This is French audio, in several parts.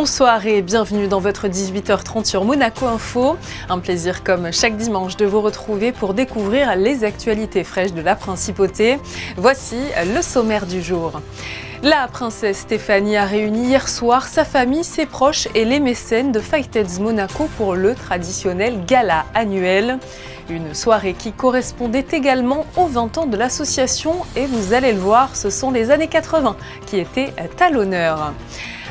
Bonsoir et bienvenue dans votre 18h30 sur Monaco Info. Un plaisir comme chaque dimanche de vous retrouver pour découvrir les actualités fraîches de la Principauté. Voici le sommaire du jour. La princesse Stéphanie a réuni hier soir sa famille, ses proches et les mécènes de Fighteds Monaco pour le traditionnel gala annuel. Une soirée qui correspondait également aux 20 ans de l'association et vous allez le voir, ce sont les années 80 qui étaient à l'honneur.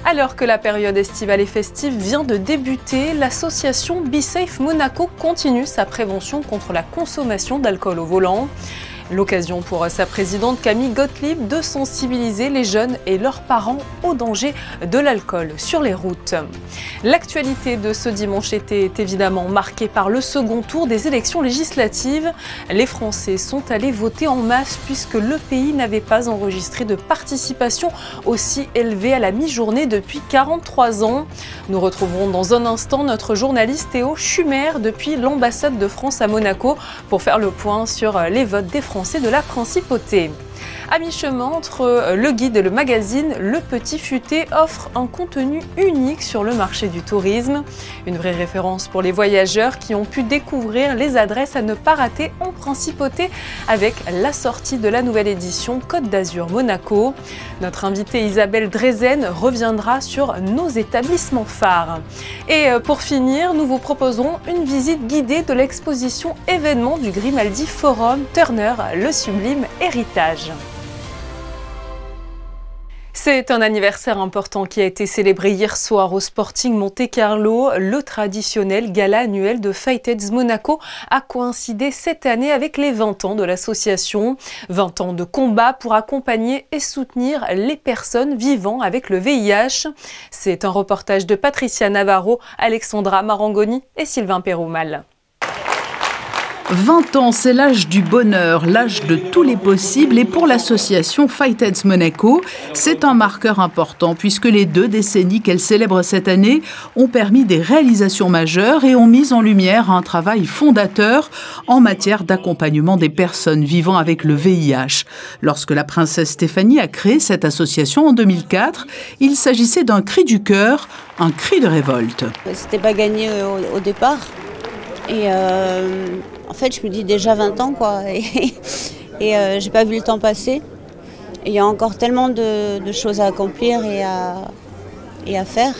Alors que la période estivale et festive vient de débuter, l'association Be Safe Monaco continue sa prévention contre la consommation d'alcool au volant. L'occasion pour sa présidente Camille Gottlieb de sensibiliser les jeunes et leurs parents au danger de l'alcool sur les routes. L'actualité de ce dimanche était évidemment marquée par le second tour des élections législatives. Les Français sont allés voter en masse puisque le pays n'avait pas enregistré de participation aussi élevée à la mi-journée depuis 43 ans. Nous retrouverons dans un instant notre journaliste Théo Schumer depuis l'ambassade de France à Monaco pour faire le point sur les votes des Français de la Principauté. À mi-chemin entre le guide et le magazine, Le Petit Futé offre un contenu unique sur le marché du tourisme. Une vraie référence pour les voyageurs qui ont pu découvrir les adresses à ne pas rater en Principauté avec la sortie de la nouvelle édition Côte d'Azur Monaco. Notre invitée Isabelle Drezen reviendra sur nos établissements phares. Et pour finir, nous vous proposerons une visite guidée de l'exposition événement du Grimaldi Forum Turner, le sublime héritage. C'est un anniversaire important qui a été célébré hier soir au Sporting Monte-Carlo. Le traditionnel gala annuel de Fighteds Monaco a coïncidé cette année avec les 20 ans de l'association. 20 ans de combat pour accompagner et soutenir les personnes vivant avec le VIH. C'est un reportage de Patricia Navarro, Alexandra Marangoni et Sylvain Péroumal. 20 ans, c'est l'âge du bonheur, l'âge de tous les possibles et pour l'association Fighteds Monaco, c'est un marqueur important puisque les 2 décennies qu'elle célèbre cette année ont permis des réalisations majeures et ont mis en lumière un travail fondateur en matière d'accompagnement des personnes vivant avec le VIH. Lorsque la princesse Stéphanie a créé cette association en 2004, il s'agissait d'un cri du cœur, un cri de révolte. C'était pas gagné au départ et en fait, je me dis déjà 20 ans, quoi, et j'ai pas vu le temps passer. Il y a encore tellement de choses à accomplir et à faire,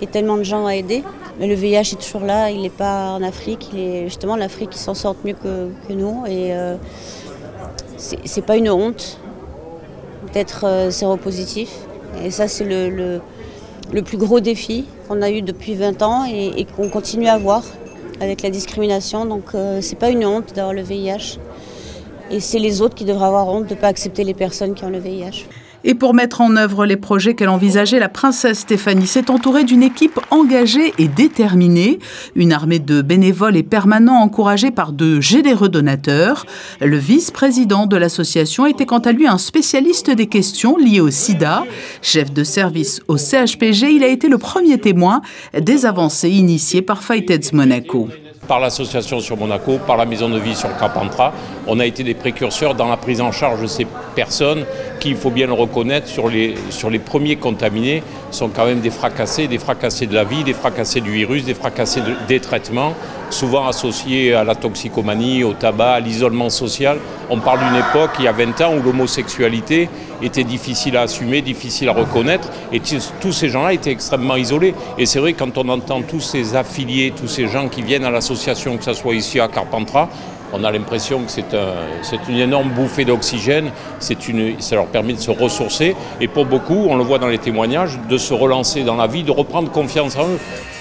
et tellement de gens à aider. Mais le VIH est toujours là, il n'est pas en Afrique, il est justement l'Afrique qui s'en sort mieux que nous. Et c'est pas une honte d'être séropositif. Et ça, c'est le plus gros défi qu'on a eu depuis 20 ans et qu'on continue à avoir avec la discrimination, donc c'est pas une honte d'avoir le VIH. Et c'est les autres qui devraient avoir honte de ne pas accepter les personnes qui ont le VIH. Et pour mettre en œuvre les projets qu'elle envisageait, la princesse Stéphanie s'est entourée d'une équipe engagée et déterminée. Une armée de bénévoles et permanents encouragés par de généreux donateurs. Le vice-président de l'association était quant à lui un spécialiste des questions liées au sida. Chef de service au CHPG, il a été le premier témoin des avancées initiées par Fighteds Monaco. Par l'association sur Monaco, par la maison de vie sur Carpentras, on a été des précurseurs dans la prise en charge de ces personnes qui, il faut bien le reconnaître, sur les premiers contaminés, sont quand même des fracassés de la vie, des fracassés du virus, des fracassés des traitements, souvent associés à la toxicomanie, au tabac, à l'isolement social. On parle d'une époque, il y a 20 ans, où l'homosexualité était difficile à assumer, difficile à reconnaître, et tous ces gens-là étaient extrêmement isolés. Et c'est vrai, quand on entend tous ces affiliés, tous ces gens qui viennent à l'association, que ce soit ici à Carpentras, on a l'impression que c'est une énorme bouffée d'oxygène, ça leur permet de se ressourcer, et pour beaucoup, on le voit dans les témoignages, de se relancer dans la vie, de reprendre confiance en eux.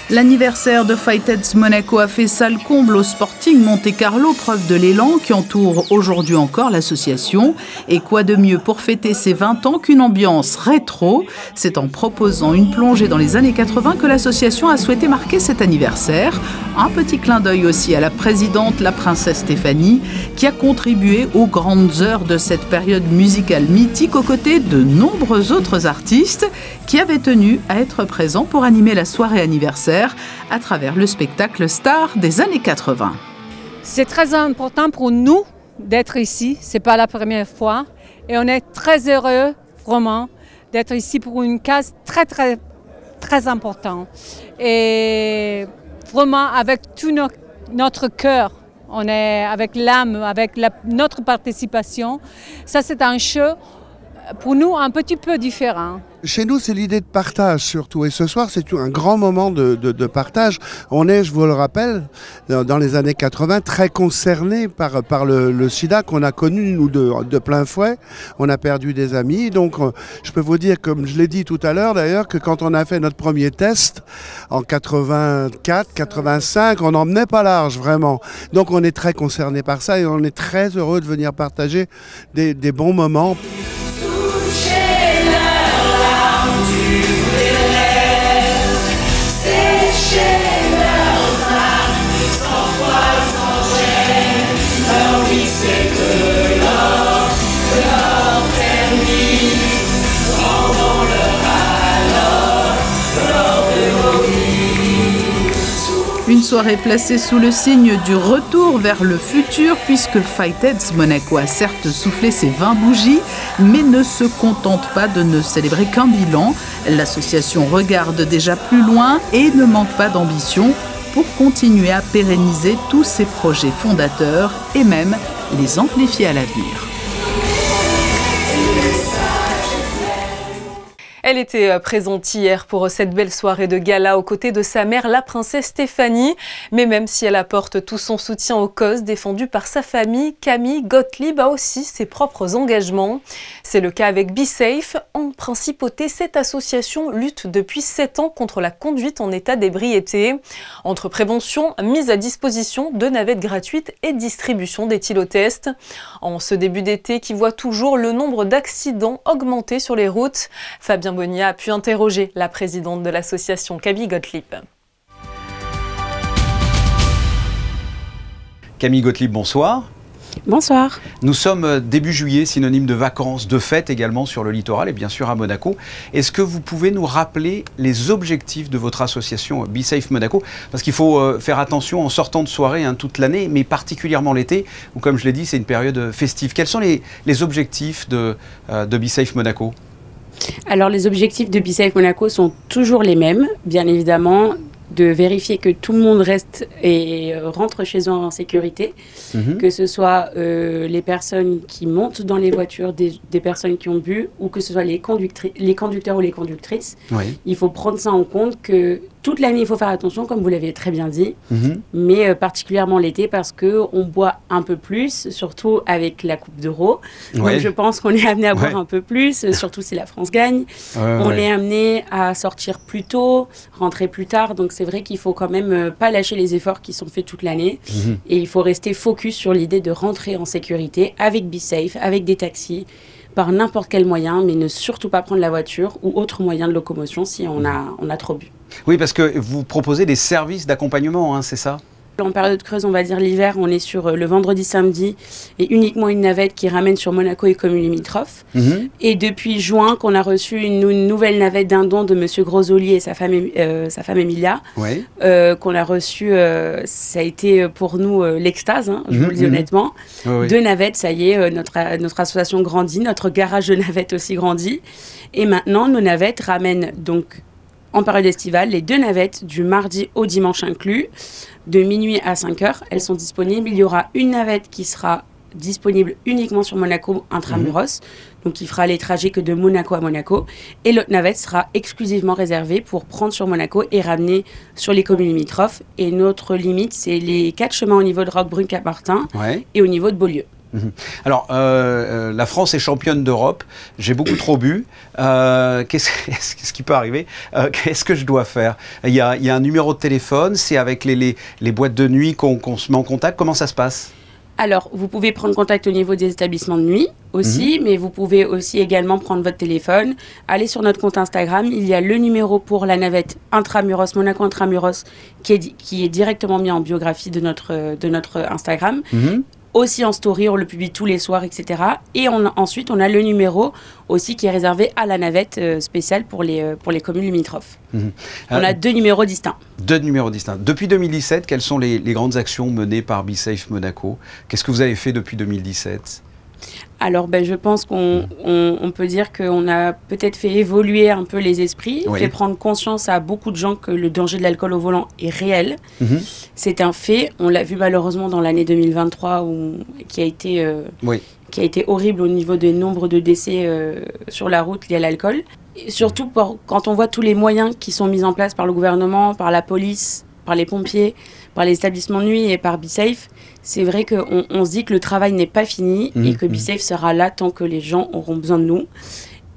L'anniversaire de Fighteds Monaco a fait salle comble au Sporting Monte-Carlo, preuve de l'élan qui entoure aujourd'hui encore l'association. Et quoi de mieux pour fêter ses 20 ans qu'une ambiance rétro? C'est en proposant une plongée dans les années 80 que l'association a souhaité marquer cet anniversaire. Un petit clin d'œil aussi à la présidente, la princesse Stéphanie, qui a contribué aux grandes heures de cette période musicale mythique aux côtés de nombreux autres artistes qui avaient tenu à être présents pour animer la soirée anniversaire à travers le spectacle star des années 80. C'est très important pour nous d'être ici, c'est pas la première fois et on est très heureux vraiment d'être ici pour une cause très très important. Et vraiment, avec tout notre cœur, on est avec l'âme, avec notre participation. Ça, c'est un jeu, pour nous, un petit peu différent. Chez nous, c'est l'idée de partage surtout. Et ce soir, c'est un grand moment de partage. On est, je vous le rappelle, dans les années 80, très concernés par le sida qu'on a connu, nous, de plein fouet. On a perdu des amis. Donc, je peux vous dire, comme je l'ai dit tout à l'heure d'ailleurs, que quand on a fait notre premier test, en 84, 85, on n'en menait pas large, vraiment. Donc, on est très concernés par ça et on est très heureux de venir partager des bons moments. Une soirée placée sous le signe du retour vers le futur, puisque Fightheads Monaco a certes soufflé ses 20 bougies, mais ne se contente pas de ne célébrer qu'un bilan. L'association regarde déjà plus loin et ne manque pas d'ambition pour continuer à pérenniser tous ses projets fondateurs et même les amplifier à l'avenir. Elle était présente hier pour cette belle soirée de gala aux côtés de sa mère, la princesse Stéphanie. Mais même si elle apporte tout son soutien aux causes défendues par sa famille, Camille Gottlieb a aussi ses propres engagements. C'est le cas avec BeSafe. En principauté, cette association lutte depuis 7 ans contre la conduite en état d'ébriété. Entre prévention, mise à disposition de navettes gratuites et distribution d'éthylotest. En ce début d'été qui voit toujours le nombre d'accidents augmenter sur les routes, Fabien Bonilla a pu interroger la présidente de l'association, Camille Gottlieb. Camille Gottlieb, bonsoir. Bonsoir. Nous sommes début juillet, synonyme de vacances, de fêtes également sur le littoral et bien sûr à Monaco. Est-ce que vous pouvez nous rappeler les objectifs de votre association BeSafe Monaco? Parce qu'il faut faire attention en sortant de soirée toute l'année, mais particulièrement l'été, où comme je l'ai dit, c'est une période festive. Quels sont les objectifs de BeSafe Monaco? Alors les objectifs de BeSafe Monaco sont toujours les mêmes, bien évidemment, de vérifier que tout le monde reste et rentre chez eux en sécurité, que ce soit les personnes qui montent dans les voitures, des personnes qui ont bu, ou que ce soit les conducteurs ou les conductrices. Oui. Il faut prendre ça en compte que toute l'année, il faut faire attention, comme vous l'avez très bien dit, mais particulièrement l'été, parce qu'on boit un peu plus, surtout avec la Coupe d'Euro. Ouais. Donc je pense qu'on est amené à boire un peu plus, surtout si la France gagne. On est amené à sortir plus tôt, rentrer plus tard, donc c'est vrai qu'il faut quand même pas lâcher les efforts qui sont faits toute l'année. Et il faut rester focus sur l'idée de rentrer en sécurité avec BeSafe, avec des taxis, par n'importe quel moyen, mais ne surtout pas prendre la voiture ou autre moyen de locomotion si on a trop bu. Oui, parce que vous proposez des services d'accompagnement, c'est ça ? En période creuse, on va dire l'hiver, on est sur le vendredi, samedi et uniquement une navette qui ramène sur Monaco et communes limitrophes. Et depuis juin, qu'on a reçu une nouvelle navette d'un don de Monsieur Grosoli et sa femme Emilia, qu'on a reçu, ça a été pour nous l'extase, je vous le dis honnêtement. 2 navettes, ça y est, notre association grandit, notre garage de navettes aussi grandit. Et maintenant, nos navettes ramènent donc en période estivale les 2 navettes du mardi au dimanche inclus, de minuit à 5 heures. Elles sont disponibles. Il y aura une navette qui sera disponible uniquement sur Monaco intramuros, donc qui fera les trajets que de Monaco à Monaco. Et l'autre navette sera exclusivement réservée pour prendre sur Monaco et ramener sur les communes limitrophes. Et notre limite, c'est les 4 chemins au niveau de Roquebrune-Cap-Martin et au niveau de Beaulieu. Alors, la France est championne d'Europe. J'ai beaucoup trop bu. Qu'est-ce qui peut arriver? Qu'est-ce que je dois faire? Il y a un numéro de téléphone. C'est avec les boîtes de nuit qu'on se met en contact. Comment ça se passe? Alors, vous pouvez prendre contact au niveau des établissements de nuit aussi, mais vous pouvez aussi également prendre votre téléphone, aller sur notre compte Instagram. Il y a le numéro pour la navette Intramuros, Monaco Intramuros, qui est directement mis en biographie de notre Instagram. Aussi en story, on le publie tous les soirs, etc. Et ensuite, on a le numéro aussi qui est réservé à la navette spéciale pour les communes limitrophes. On a 2 numéros distincts. 2 numéros distincts. Depuis 2017, quelles sont les grandes actions menées par BeSafe Monaco? Qu'est-ce que vous avez fait depuis 2017? Alors, je pense qu'on peut dire qu'on a peut-être fait évoluer un peu les esprits, fait prendre conscience à beaucoup de gens que le danger de l'alcool au volant est réel. C'est un fait. On l'a vu malheureusement dans l'année 2023 qui a été horrible au niveau des nombres de décès sur la route liés à l'alcool. Et surtout quand on voit tous les moyens qui sont mis en place par le gouvernement, par la police, par les pompiers, par les établissements de nuit et par BeSafe, c'est vrai qu'on se dit que le travail n'est pas fini et que BeSafe sera là tant que les gens auront besoin de nous.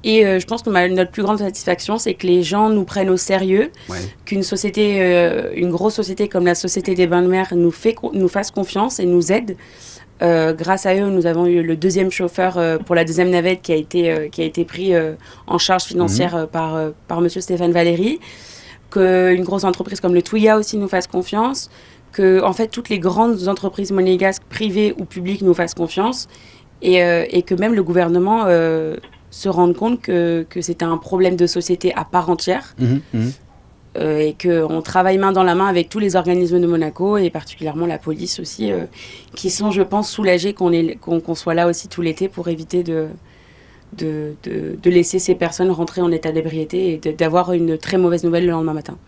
Et je pense que notre plus grande satisfaction, c'est que les gens nous prennent au sérieux, qu'une société, une grosse société comme la Société des Bains de Mer nous fasse confiance et nous aide. Grâce à eux, nous avons eu le deuxième chauffeur pour la deuxième navette qui a été pris en charge financière par monsieur Stéphane Valéry. Qu'une grosse entreprise comme le Touya aussi nous fasse confiance, que en fait toutes les grandes entreprises monégasques, privées ou publiques, nous fassent confiance, et que même le gouvernement se rende compte que c'est un problème de société à part entière, et qu'on travaille main dans la main avec tous les organismes de Monaco, et particulièrement la police aussi, qui sont, je pense, soulagés qu'on soit là aussi tout l'été pour éviter de laisser ces personnes rentrer en état d'ébriété et d'avoir une très mauvaise nouvelle le lendemain matin.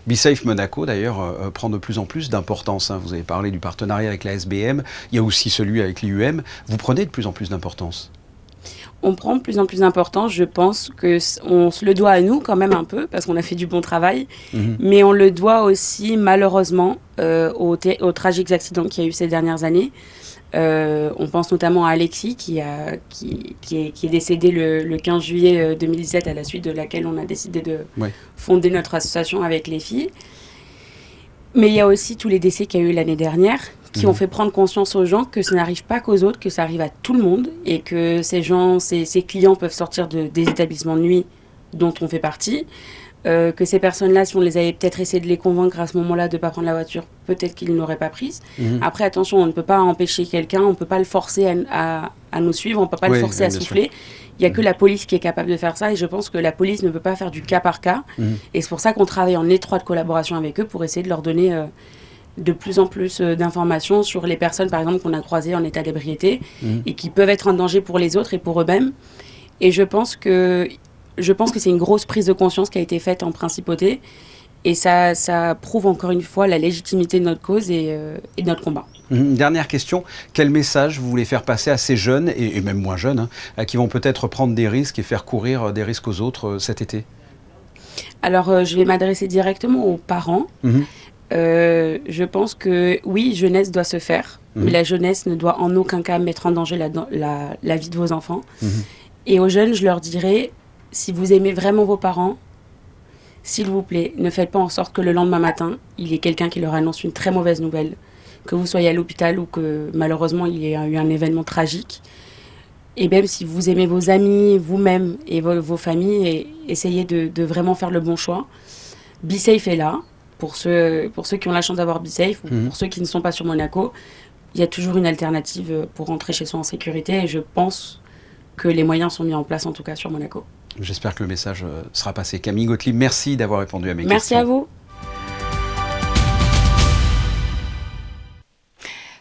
BeSafe Monaco, d'ailleurs, prend de plus en plus d'importance. Vous avez parlé du partenariat avec la SBM, il y a aussi celui avec l'IUM. Vous prenez de plus en plus d'importance? On prend de plus en plus d'importance. Je pense qu'on se le doit à nous quand même un peu, parce qu'on a fait du bon travail. Mais on le doit aussi, malheureusement, aux tragiques accidents qu'il y a eu ces dernières années. On pense notamment à Alexis qui est décédé le 15 juillet 2017, à la suite de laquelle on a décidé de fonder notre association avec les filles. Mais il y a aussi tous les décès qu'il y a eu l'année dernière qui ont fait prendre conscience aux gens que ça n'arrive pas qu'aux autres, que ça arrive à tout le monde, et que ces clients peuvent sortir des établissements de nuit dont on fait partie. Que ces personnes-là, si on les avait peut-être essayé de les convaincre à ce moment-là de ne pas prendre la voiture, peut-être qu'ils n'auraient pas prise. Après, attention, on ne peut pas empêcher quelqu'un, on ne peut pas le forcer à nous suivre, on ne peut pas le forcer à souffler. Il n'y a que la police qui est capable de faire ça, et je pense que la police ne peut pas faire du cas par cas. Et c'est pour ça qu'on travaille en étroite collaboration avec eux pour essayer de leur donner de plus en plus d'informations sur les personnes, par exemple, qu'on a croisées en état d'ébriété et qui peuvent être un danger pour les autres et pour eux-mêmes. Et je pense que c'est une grosse prise de conscience qui a été faite en principauté, et ça prouve encore une fois la légitimité de notre cause et de notre combat. Dernière question, quel message vous voulez faire passer à ces jeunes, et même moins jeunes, qui vont peut-être prendre des risques et faire courir des risques aux autres cet été? Alors, je vais m'adresser directement aux parents. Je pense que oui, jeunesse doit se faire, mais la jeunesse ne doit en aucun cas mettre en danger la vie de vos enfants. Et aux jeunes, je leur dirais, si vous aimez vraiment vos parents, s'il vous plaît, ne faites pas en sorte que le lendemain matin, il y ait quelqu'un qui leur annonce une très mauvaise nouvelle, que vous soyez à l'hôpital ou que malheureusement il y ait eu un événement tragique. Et même si vous aimez vos amis, vous-même et vos familles, essayez de vraiment faire le bon choix. BeSafe est là, pour ceux qui ont la chance d'avoir BeSafe, ou pour ceux qui ne sont pas sur Monaco. Il y a toujours une alternative pour rentrer chez soi en sécurité, et je pense que les moyens sont mis en place, en tout cas sur Monaco. J'espère que le message sera passé. Camille Gottlieb, merci d'avoir répondu à mes questions. Merci à vous.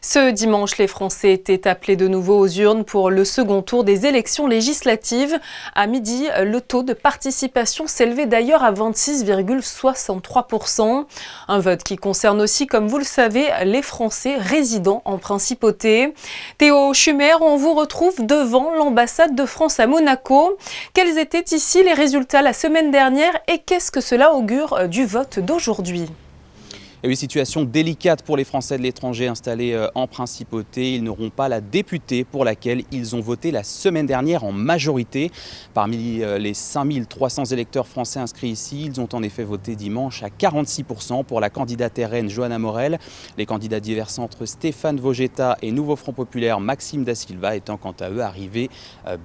Ce dimanche, les Français étaient appelés de nouveau aux urnes pour le second tour des élections législatives. À midi, le taux de participation s'élevait d'ailleurs à 26,63%. Un vote qui concerne aussi, comme vous le savez, les Français résidant en principauté. Théo Schumer, on vous retrouve devant l'ambassade de France à Monaco. Quels étaient ici les résultats la semaine dernière et qu'est-ce que cela augure du vote d'aujourd'hui ? Et oui, situation délicate pour les Français de l'étranger installés en principauté. Ils n'auront pas la députée pour laquelle ils ont voté la semaine dernière en majorité. Parmi les 5300 électeurs français inscrits ici, ils ont en effet voté dimanche à 46% pour la candidate RN Johanna Morel. Les candidats divers centres Stéphane Vogetta et Nouveau Front Populaire Maxime Da Silva étant quant à eux arrivés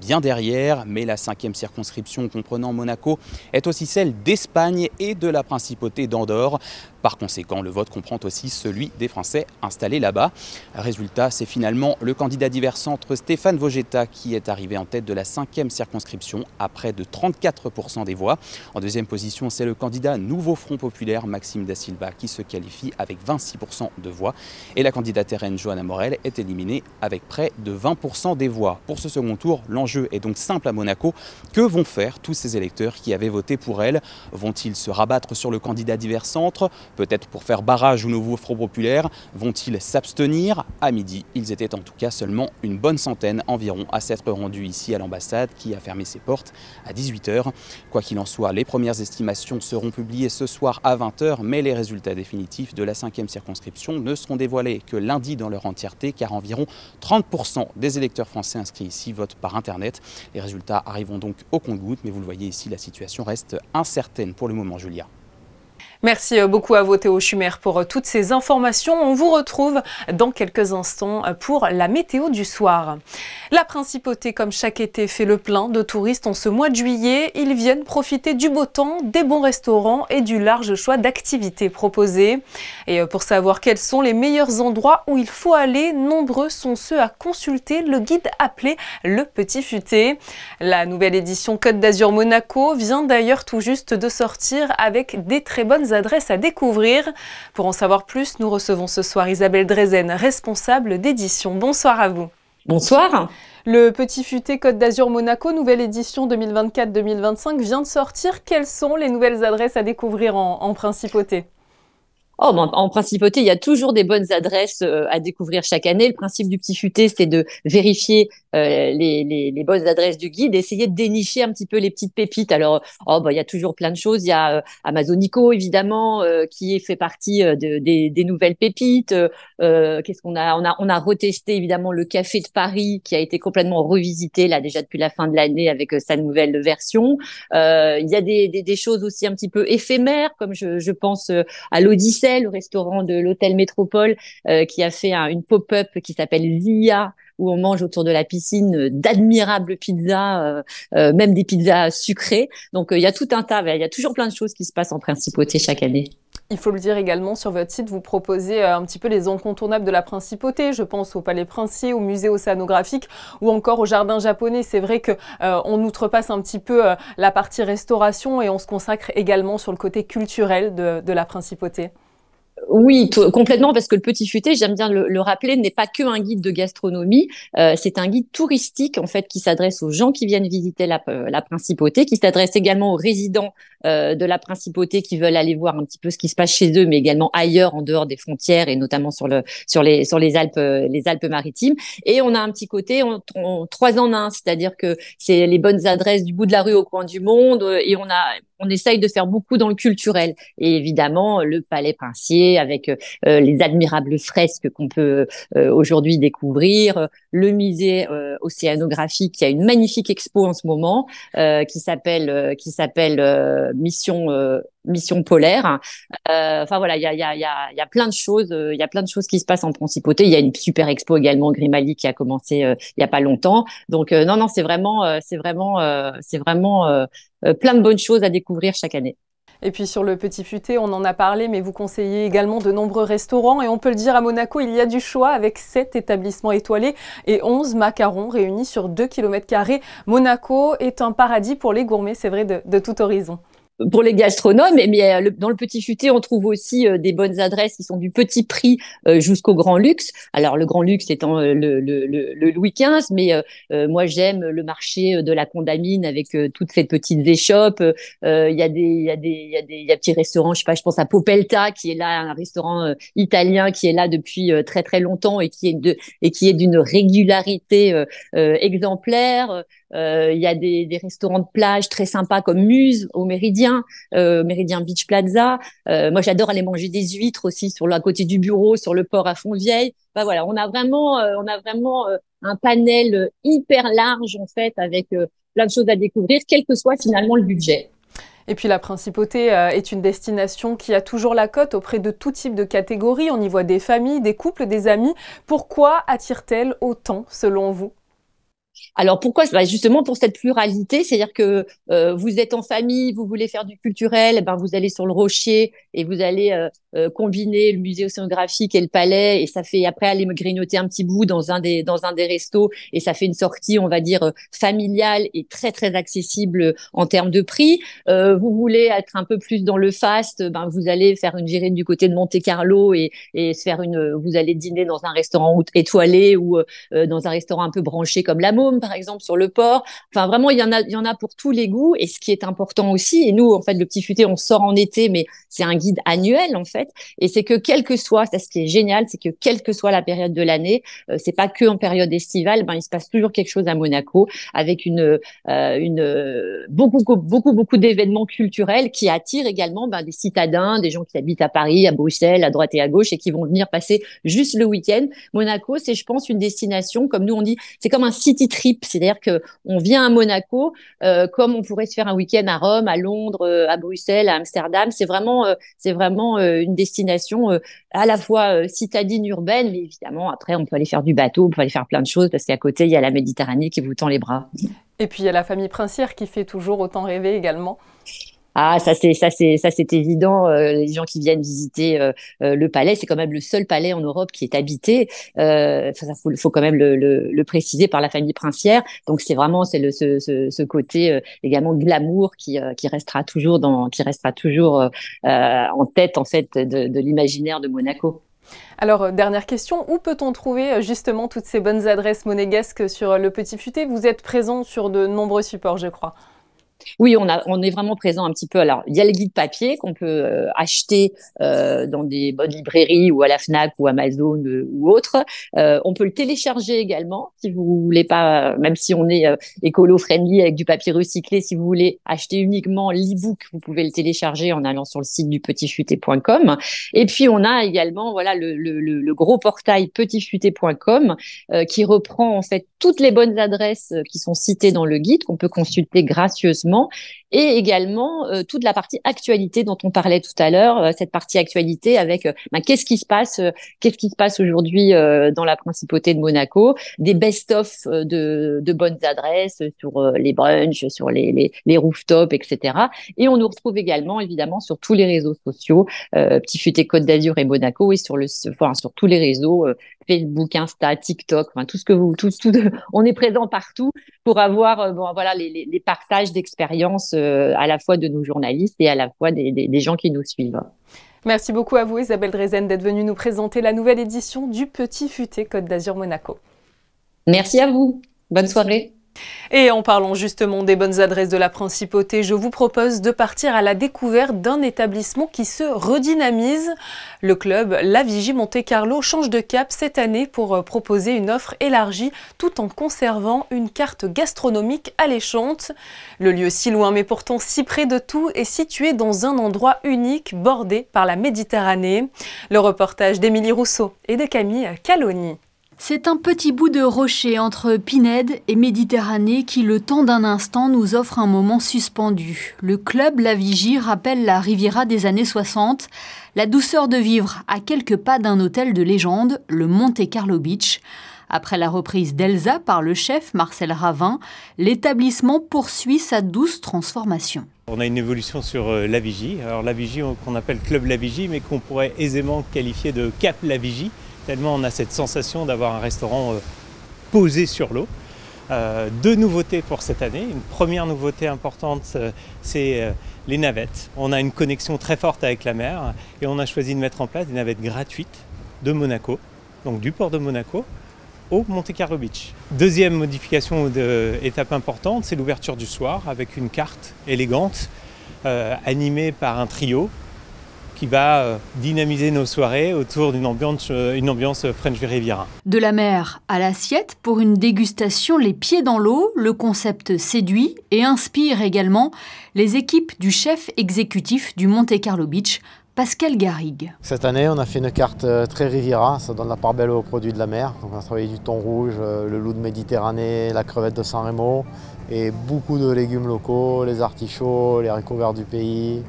bien derrière. Mais la 5e circonscription comprenant Monaco est aussi celle d'Espagne et de la principauté d'Andorre. Par conséquent, le vote comprend aussi celui des Français installés là-bas. Résultat, c'est finalement le candidat divers centre Stéphane Vogetta qui est arrivé en tête de la 5e circonscription à près de 34% des voix. En deuxième position, c'est le candidat Nouveau Front Populaire Maxime Da Silva qui se qualifie avec 26% de voix. Et la candidate RN Johanna Morel est éliminée avec près de 20% des voix. Pour ce second tour, l'enjeu est donc simple à Monaco. Que vont faire tous ces électeurs qui avaient voté pour elle? Vont-ils se rabattre sur le candidat divers centre, peut-être pour faire barrage au Nouveau Front Populaire? Vont-ils s'abstenir? À midi, ils étaient en tout cas seulement une bonne centaine environ à s'être rendus ici à l'ambassade qui a fermé ses portes à 18 h. Quoi qu'il en soit, les premières estimations seront publiées ce soir à 20 h, mais les résultats définitifs de la 5e circonscription ne seront dévoilés que lundi dans leur entièreté, car environ 30% des électeurs français inscrits ici votent par Internet. Les résultats arriveront donc au compte-gouttes, mais vous le voyez ici, la situation reste incertaine pour le moment, Julia. Merci beaucoup à vous Théo Schumer pour toutes ces informations. On vous retrouve dans quelques instants pour la météo du soir. La Principauté, comme chaque été, fait le plein de touristes en ce mois de juillet. Ils viennent profiter du beau temps, des bons restaurants et du large choix d'activités proposées. Et pour savoir quels sont les meilleurs endroits où il faut aller, nombreux sont ceux à consulter le guide appelé Le Petit Futé. La nouvelle édition Côte d'Azur Monaco vient d'ailleurs tout juste de sortir avec des très bonnes adresses à découvrir. Pour en savoir plus, nous recevons ce soir Isabelle Drezen, responsable d'édition. Bonsoir à vous. Bonsoir. Le Petit Futé Côte d'Azur Monaco, nouvelle édition 2024-2025, vient de sortir. Quelles sont les nouvelles adresses à découvrir en Principauté ? Oh, ben, en Principauté, il y a toujours des bonnes adresses à découvrir chaque année. Le principe du Petit Futé, c'est de vérifier les bonnes adresses du guide, essayer de dénicher un petit peu les petites pépites. Alors, il y a toujours plein de choses. Il y a Amazonico, évidemment, qui fait partie des nouvelles pépites. Qu'est-ce qu'on a? On a retesté, évidemment, le Café de Paris, qui a été complètement revisité, là, déjà depuis la fin de l'année, avec sa nouvelle version. Il y a des choses aussi un petit peu éphémères, comme je pense à l'Odyssée, le restaurant de l'hôtel Métropole, qui a fait une pop-up qui s'appelle Zia, où on mange autour de la piscine d'admirables pizzas, même des pizzas sucrées. Donc il y a tout un tas, il y a toujours plein de choses qui se passent en Principauté chaque année. Il faut le dire également, sur votre site, vous proposez un petit peu les incontournables de la Principauté. Je pense au Palais Princier, au musée océanographique ou encore au jardin japonais. C'est vrai qu'on outrepasse un petit peu la partie restauration et on se consacre également sur le côté culturel de la Principauté. Oui, complètement, parce que le Petit Futé, j'aime bien le rappeler, n'est pas que un guide de gastronomie, c'est un guide touristique en fait qui s'adresse aux gens qui viennent visiter la Principauté, qui s'adresse également aux résidents de la Principauté qui veulent aller voir un petit peu ce qui se passe chez eux, mais également ailleurs, en dehors des frontières et notamment sur les Alpes-Maritimes. Et on a un petit côté, on 3 en 1, c'est-à-dire que c'est les bonnes adresses du bout de la rue au coin du monde, et on essaye de faire beaucoup dans le culturel. Et évidemment, le Palais Princier avec les admirables fresques qu'on peut aujourd'hui découvrir, le musée océanographique qui a une magnifique expo en ce moment qui s'appelle Mission polaire. Enfin voilà, il y a plein de choses, il y a plein de choses qui se passent en Principauté. Il y a une super expo également Grimaldi qui a commencé il y a pas longtemps. Donc non, c'est vraiment plein de bonnes choses à découvrir chaque année. Et puis sur le Petit Futé, on en a parlé, mais vous conseillez également de nombreux restaurants. Et on peut le dire, à Monaco, il y a du choix avec 7 établissements étoilés et 11 macarons réunis sur 2 km². Monaco est un paradis pour les gourmets, c'est vrai, de tout horizon. Pour les gastronomes, mais dans le Petit Futé, on trouve aussi des bonnes adresses qui sont du petit prix jusqu'au grand luxe. Alors le grand luxe étant le Louis XV, mais moi j'aime le marché de la Condamine avec toutes ces petites échoppes. Il y a des petits restaurants, je sais pas, je pense à Popelta qui est là, un restaurant italien qui est là depuis très très longtemps et qui est d'une régularité exemplaire. Il y a des restaurants de plage très sympas comme Muse au Méridien Beach Plaza. Moi, j'adore aller manger des huîtres aussi à côté du bureau, sur le port à Fontvieille. Bah voilà, on a vraiment un panel hyper large en fait, avec plein de choses à découvrir, quel que soit finalement le budget. Et puis la Principauté est une destination qui a toujours la cote auprès de tout type de catégories. On y voit des familles, des couples, des amis. Pourquoi attire-t-elle autant selon vous ? Alors pourquoi? Justement pour cette pluralité, c'est-à-dire que vous êtes en famille, vous voulez faire du culturel, vous allez sur le Rocher et vous allez combiner le musée océanographique et le palais, et ça fait après aller me grignoter un petit bout dans un des restos, et ça fait une sortie, on va dire, familiale et très très accessible en termes de prix. Vous voulez être un peu plus dans le fast, vous allez faire une virée du côté de Monte-Carlo et vous allez dîner dans un restaurant étoilé ou dans un restaurant un peu branché comme la Môme par exemple sur le port. Enfin vraiment il y en a pour tous les goûts, et ce qui est important aussi, et nous en fait le Petit Futé on sort en été, mais c'est un guide annuel en fait, et c'est que quel que soit, ça ce qui est génial, c'est que quelle que soit la période de l'année, c'est pas que en période estivale, il se passe toujours quelque chose à Monaco, avec beaucoup d'événements culturels qui attirent également des citadins, des gens qui habitent à Paris, à Bruxelles, à droite et à gauche, et qui vont venir passer juste le week-end. Monaco, c'est je pense une destination, comme nous on dit, c'est comme un city trip, c'est-à-dire que on vient à Monaco comme on pourrait se faire un week-end à Rome, à Londres, à Bruxelles, à Amsterdam. C'est vraiment une destination à la fois citadine, urbaine, mais évidemment après on peut aller faire du bateau, on peut aller faire plein de choses parce qu'à côté il y a la Méditerranée qui vous tend les bras. Et puis il y a la famille princière qui fait toujours autant rêver également. Ah, ça c'est évident. Les gens qui viennent visiter le palais, c'est quand même le seul palais en Europe qui est habité. Faut quand même le préciser, par la famille princière. Donc c'est ce côté également glamour qui restera toujours en tête en fait de l'imaginaire de Monaco. Alors, dernière question, où peut-on trouver justement toutes ces bonnes adresses monégasques sur le Petit Futé? Vous êtes présent sur de nombreux supports, je crois. Oui, on est vraiment présent un petit peu. Alors, il y a le guide papier qu'on peut acheter dans des bonnes librairies ou à la Fnac ou Amazon ou autre. On peut le télécharger également si vous voulez pas, même si on est écolo-friendly avec du papier recyclé, si vous voulez acheter uniquement l'e-book, vous pouvez le télécharger en allant sur le site du petitfuté.com. Et puis, on a également le gros portail petitfuté.com qui reprend en fait toutes les bonnes adresses qui sont citées dans le guide, qu'on peut consulter gracieusement, et également toute la partie actualité dont on parlait tout à l'heure, cette partie actualité avec qu'est-ce qui se passe aujourd'hui dans la principauté de Monaco, des best-of de bonnes adresses sur les brunchs, sur les rooftops, etc. Et on nous retrouve également évidemment sur tous les réseaux sociaux, Petit Futé Côte d'Azur et Monaco, et sur tous les réseaux, Facebook, Insta, TikTok, tout ce que on est présent partout pour avoir les partages d'expériences à la fois de nos journalistes et à la fois des gens qui nous suivent. Merci beaucoup à vous Isabelle Drezen d'être venue nous présenter la nouvelle édition du Petit Futé Côte d'Azur Monaco. Merci à vous, bonne soirée. Et en parlant justement des bonnes adresses de la Principauté, je vous propose de partir à la découverte d'un établissement qui se redynamise. Le club La Vigie Monte-Carlo change de cap cette année pour proposer une offre élargie tout en conservant une carte gastronomique alléchante. Le lieu si loin mais pourtant si près de tout est situé dans un endroit unique bordé par la Méditerranée. Le reportage d'Émilie Rousseau et de Camille Caloni. C'est un petit bout de rocher entre Pinède et Méditerranée qui, le temps d'un instant, nous offre un moment suspendu. Le club La Vigie rappelle la Riviera des années 60, la douceur de vivre à quelques pas d'un hôtel de légende, le Monte-Carlo Beach. Après la reprise d'Elsa par le chef Marcel Ravin, l'établissement poursuit sa douce transformation. On a une évolution sur La Vigie. Alors La Vigie qu'on appelle Club La Vigie, mais qu'on pourrait aisément qualifier de Cap La Vigie. Tellement on a cette sensation d'avoir un restaurant posé sur l'eau. Deux nouveautés pour cette année. Une première nouveauté importante, c'est les navettes. On a une connexion très forte avec la mer et on a choisi de mettre en place des navettes gratuites de Monaco, donc du port de Monaco, au Monte-Carlo Beach. Deuxième modification étape importante, c'est l'ouverture du soir avec une carte élégante animée par un trio qui va dynamiser nos soirées autour d'une ambiance French Riviera. De la mer à l'assiette, pour une dégustation les pieds dans l'eau, le concept séduit et inspire également les équipes du chef exécutif du Monte-Carlo Beach, Pascal Garrigue. Cette année, on a fait une carte très Riviera, ça donne la part belle aux produits de la mer. Donc on a travaillé du thon rouge, le loup de Méditerranée, la crevette de San Remo et beaucoup de légumes locaux, les artichauts, les haricots verts du pays.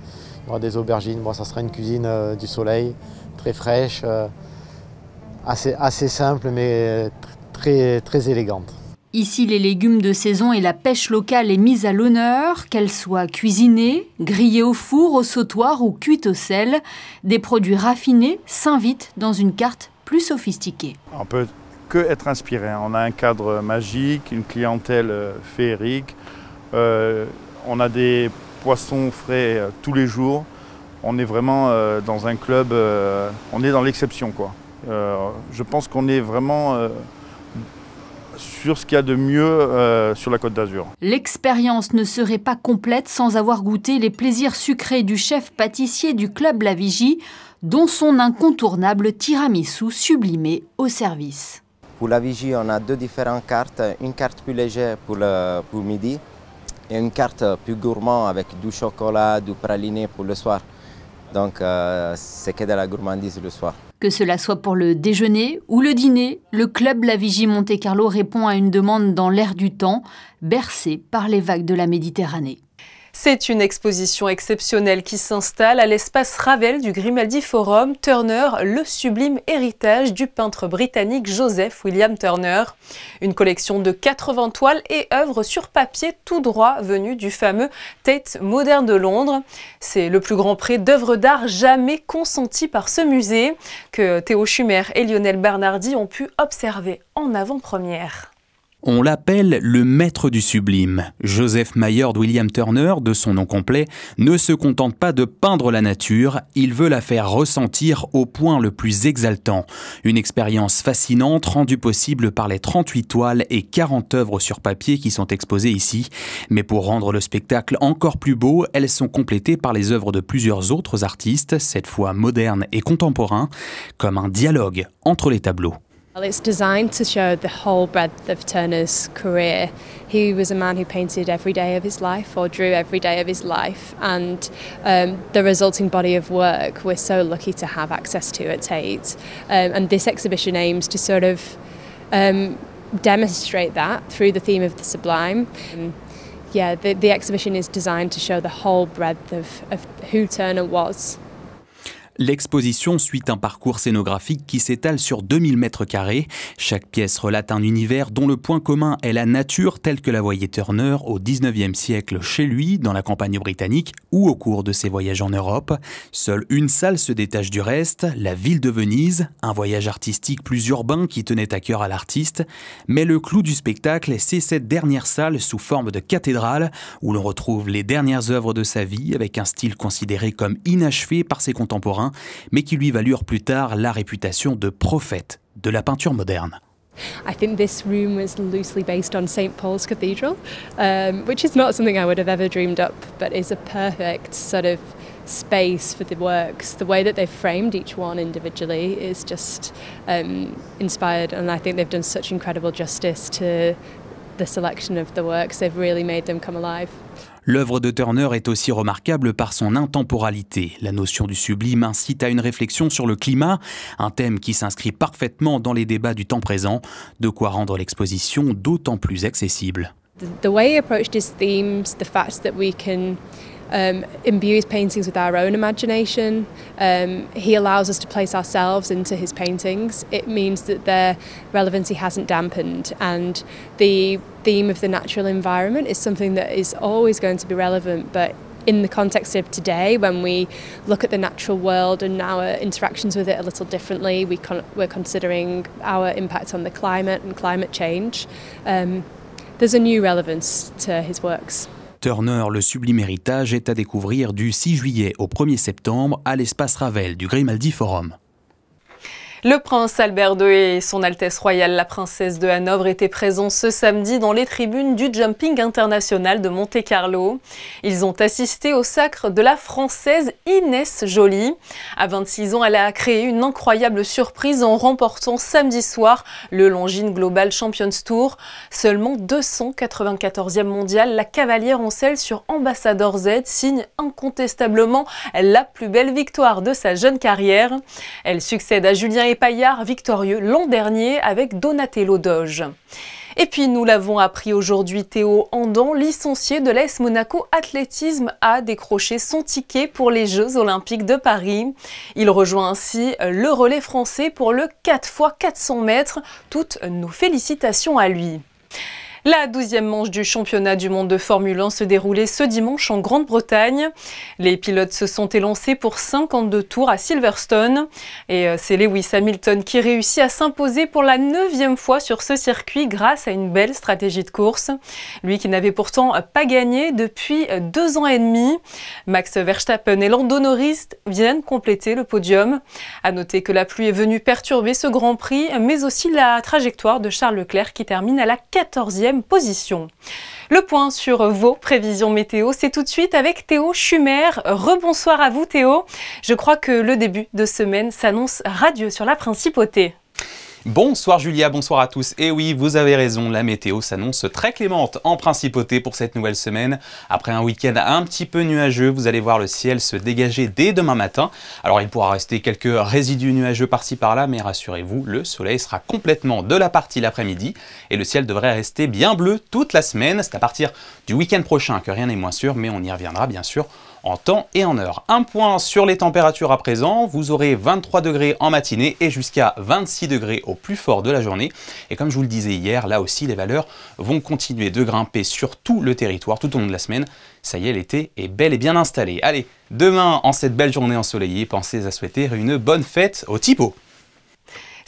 Il y aura des aubergines, ça sera une cuisine du soleil, très fraîche, assez simple mais très élégante. Ici, les légumes de saison et la pêche locale est mise à l'honneur, qu'elles soient cuisinées, grillées au four, au sautoir ou cuites au sel. Des produits raffinés s'invitent dans une carte plus sophistiquée. On peut que être inspiré. On a un cadre magique, une clientèle féerique. On a des poissons frais tous les jours. On est vraiment dans un club, on est dans l'exception, quoi. Je pense qu'on est vraiment sur ce qu'il y a de mieux sur la Côte d'Azur. L'expérience ne serait pas complète sans avoir goûté les plaisirs sucrés du chef pâtissier du Club La Vigie, dont son incontournable tiramisu sublimé au service. Pour La Vigie, on a deux différentes cartes. Une carte plus légère pour midi et une carte plus gourmand avec du chocolat, du praliné pour le soir. Donc c'est que de la gourmandise le soir. Que cela soit pour le déjeuner ou le dîner, le Club La Vigie Monte-Carlo répond à une demande dans l'air du temps, bercée par les vagues de la Méditerranée. C'est une exposition exceptionnelle qui s'installe à l'espace Ravel du Grimaldi Forum. Turner, le sublime héritage du peintre britannique Joseph William Turner. Une collection de 80 toiles et œuvres sur papier tout droit venues du fameux Tate Modern de Londres. C'est le plus grand prêt d'œuvres d'art jamais consenti par ce musée que Théo Schumer et Lionel Bernardi ont pu observer en avant-première. On l'appelle le maître du sublime. Joseph Maillard William Turner, de son nom complet, ne se contente pas de peindre la nature, il veut la faire ressentir au point le plus exaltant. Une expérience fascinante rendue possible par les 38 toiles et 40 œuvres sur papier qui sont exposées ici. Mais pour rendre le spectacle encore plus beau, elles sont complétées par les œuvres de plusieurs autres artistes, cette fois modernes et contemporains, comme un dialogue entre les tableaux. Well, it's designed to show the whole breadth of Turner's career. He was a man who painted every day of his life or drew every day of his life, and the resulting body of work we're so lucky to have access to at Tate. And this exhibition aims to sort of demonstrate that through the theme of the sublime. Yeah, the exhibition is designed to show the whole breadth of who Turner was. L'exposition suit un parcours scénographique qui s'étale sur 2000 mètres carrés. Chaque pièce relate un univers dont le point commun est la nature telle que la voyait Turner au 19e siècle chez lui, dans la campagne britannique ou au cours de ses voyages en Europe. Seule une salle se détache du reste, la ville de Venise, un voyage artistique plus urbain qui tenait à cœur à l'artiste. Mais le clou du spectacle, c'est cette dernière salle sous forme de cathédrale où l'on retrouve les dernières œuvres de sa vie avec un style considéré comme inachevé par ses contemporains, mais qui lui valurent plus tard la réputation de prophète de la peinture moderne. I think this room was loosely based on St. Paul's Cathedral, which is not something I would have ever dreamed up, but is a perfect sort of space for the works. The way that they've framed each one individually is just inspired, and I think they've done such incredible justice to the selection of the works. They've really made them come alive. L'œuvre de Turner est aussi remarquable par son intemporalité. La notion du sublime incite à une réflexion sur le climat, un thème qui s'inscrit parfaitement dans les débats du temps présent, de quoi rendre l'exposition d'autant plus accessible. The way he approached his themes, the fact that we can imbue his paintings with our own imagination, he allows us to place ourselves into his paintings. It means that their relevancy hasn't dampened, and the theme of the natural environment is something that is always going to be relevant, but in the context of today, when we look at the natural world and our interactions with it a little differently, we're considering our impact on the climate and climate change. There's a new relevance to his works. Turner, le sublime héritage, est à découvrir du 6 juillet au 1er septembre à l'espace Ravel du Grimaldi Forum. Le prince Albert II et son Altesse royale la princesse de Hanovre étaient présents ce samedi dans les tribunes du Jumping International de Monte-Carlo. Ils ont assisté au sacre de la Française Inès Joly. À 26 ans, elle a créé une incroyable surprise en remportant samedi soir le Longines Global Champions Tour. Seulement 294e mondiale, la cavalière en selle sur Ambassador Z signe incontestablement la plus belle victoire de sa jeune carrière. Elle succède à Julien Paillard, victorieux l'an dernier avec Donatello Doge. Et puis nous l'avons appris aujourd'hui, Théo Andan, licencié de l'AS Monaco Athlétisme, a décroché son ticket pour les Jeux Olympiques de Paris. Il rejoint ainsi le relais français pour le 4x400 mètres. Toutes nos félicitations à lui. La 12e manche du championnat du monde de Formule 1 se déroulait ce dimanche en Grande-Bretagne. Les pilotes se sont élancés pour 52 tours à Silverstone. Et c'est Lewis Hamilton qui réussit à s'imposer pour la 9e fois sur ce circuit grâce à une belle stratégie de course. Lui qui n'avait pourtant pas gagné depuis 2 ans et demi. Max Verstappen et Lando Norris viennent compléter le podium. À noter que la pluie est venue perturber ce Grand Prix, mais aussi la trajectoire de Charles Leclerc qui termine à la 14e position. Le point sur vos prévisions météo, c'est tout de suite avec Théo Schumer. Rebonsoir à vous Théo. Je crois que le début de semaine s'annonce radieux sur la Principauté. Bonsoir Julia, bonsoir à tous. Et oui, vous avez raison, la météo s'annonce très clémente en Principauté pour cette nouvelle semaine. Après un week-end un petit peu nuageux, vous allez voir le ciel se dégager dès demain matin. Alors il pourra rester quelques résidus nuageux par-ci par-là, mais rassurez-vous, le soleil sera complètement de la partie l'après-midi et le ciel devrait rester bien bleu toute la semaine. C'est à partir du week-end prochain que rien n'est moins sûr, mais on y reviendra bien sûr en temps et en heure. Un point sur les températures à présent, vous aurez 23 degrés en matinée et jusqu'à 26 degrés au plus fort de la journée. Et comme je vous le disais hier, là aussi les valeurs vont continuer de grimper sur tout le territoire tout au long de la semaine. Ça y est, l'été est bel et bien installé. Allez, demain, en cette belle journée ensoleillée, pensez à souhaiter une bonne fête au Thibaut.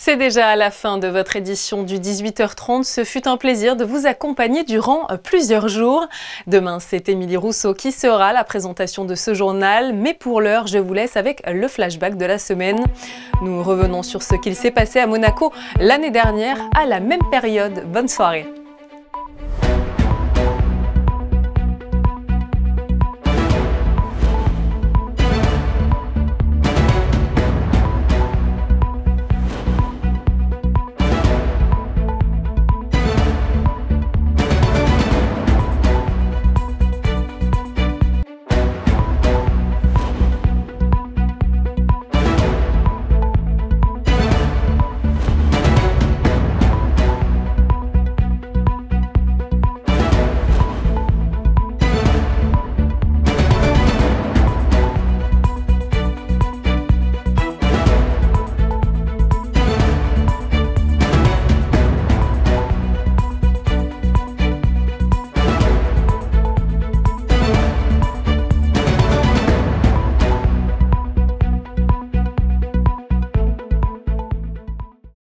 C'est déjà à la fin de votre édition du 18h30. Ce fut un plaisir de vous accompagner durant plusieurs jours. Demain, c'est Émilie Rousseau qui sera la présentation de ce journal. Mais pour l'heure, je vous laisse avec le flashback de la semaine. Nous revenons sur ce qu'il s'est passé à Monaco l'année dernière à la même période. Bonne soirée.